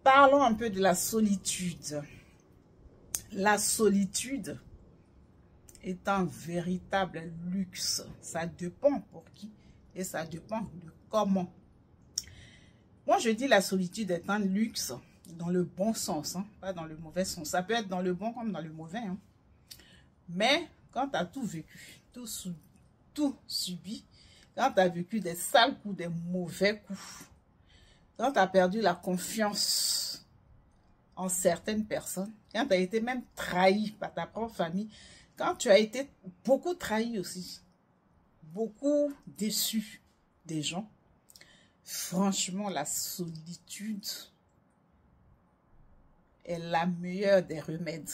Parlons un peu de la solitude. La solitude est un véritable luxe. Ça dépend pour qui et ça dépend de comment. Moi, je dis la solitude est un luxe dans le bon sens, hein, pas dans le mauvais sens. Ça peut être dans le bon comme dans le mauvais. Hein. Mais quand tu as tout vécu, tout subi, quand tu as vécu des sales coups, des mauvais coups, quand tu as perdu la confiance en certaines personnes, quand tu as été même trahi par ta propre famille, quand tu as été beaucoup trahi aussi, beaucoup déçu des gens, franchement, la solitude est la meilleure des remèdes.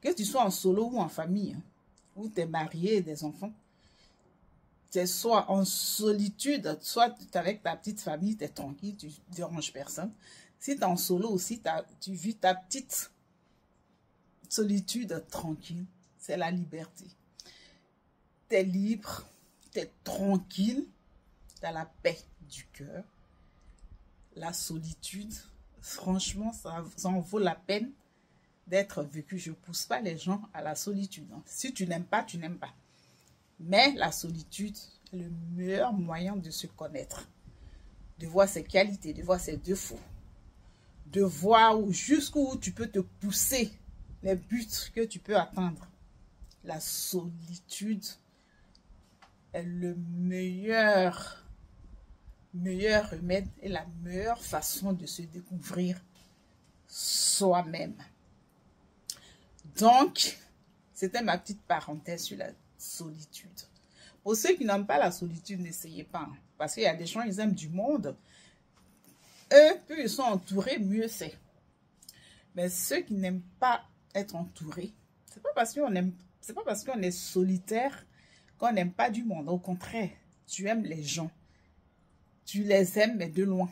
Que tu sois en solo ou en famille, hein, ou tu es marié et des enfants, tu es soit en solitude, soit tu es avec ta petite famille, tu es tranquille, tu ne déranges personne. Si tu es en solo aussi, tu vis ta petite solitude tranquille. C'est la liberté. Tu es libre, tu es tranquille, tu as la paix du cœur. La solitude, franchement, ça en vaut la peine d'être vécu. Je ne pousse pas les gens à la solitude. Hein. Si tu n'aimes pas, tu n'aimes pas. Mais la solitude est le meilleur moyen de se connaître, de voir ses qualités, de voir ses défauts, de voir jusqu'où tu peux te pousser, les buts que tu peux atteindre. La solitude est le meilleur remède et la meilleure façon de se découvrir soi-même. Donc, c'était ma petite parenthèse sur la solitude. Pour ceux qui n'aiment pas la solitude, n'essayez pas. Hein, parce qu'il y a des gens, ils aiment du monde. Eux, plus ils sont entourés, mieux c'est. Mais ceux qui n'aiment pas être entourés, c'est pas parce qu'on est solitaire qu'on n'aime pas du monde. Au contraire, tu aimes les gens. Tu les aimes, mais de loin.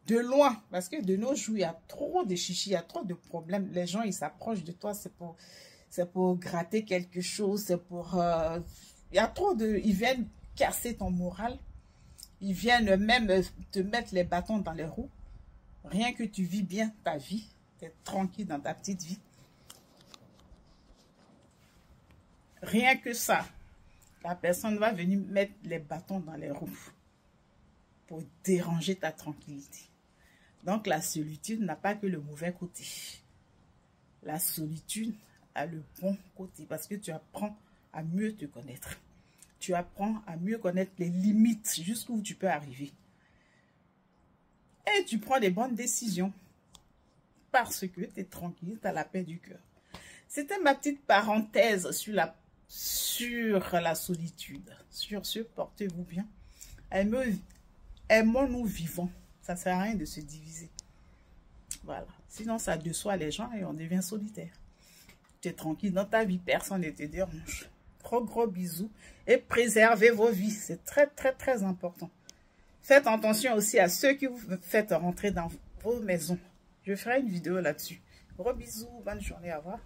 De loin. Parce que de nos jours, il y a trop de chichis, il y a trop de problèmes. Les gens, ils s'approchent de toi, c'est pour gratter quelque chose, c'est pour... il y a trop de... Ils viennent casser ton moral. Ils viennent même te mettre les bâtons dans les roues. Rien que tu vis bien ta vie. Tu es tranquille dans ta petite vie. Rien que ça. La personne va venir mettre les bâtons dans les roues pour déranger ta tranquillité. Donc la solitude n'a pas que le mauvais côté. La solitude a le bon côté parce que tu apprends à mieux te connaître. Tu apprends à mieux connaître les limites jusqu'où tu peux arriver. Et tu prends des bonnes décisions parce que tu es tranquille, tu as la paix du cœur. C'était ma petite parenthèse sur la solitude. Sur ce, portez-vous bien. Aimons-nous vivants. Ça ne sert à rien de se diviser. Voilà. Sinon, ça déçoit les gens et on devient solitaire. Tu es tranquille dans ta vie, personne ne te dérange. Gros bisous et préservez vos vies. C'est très, très, très important. Faites attention aussi à ceux qui vous faites rentrer dans vos maisons. Je ferai une vidéo là-dessus. Gros bisous, bonne journée, au revoir.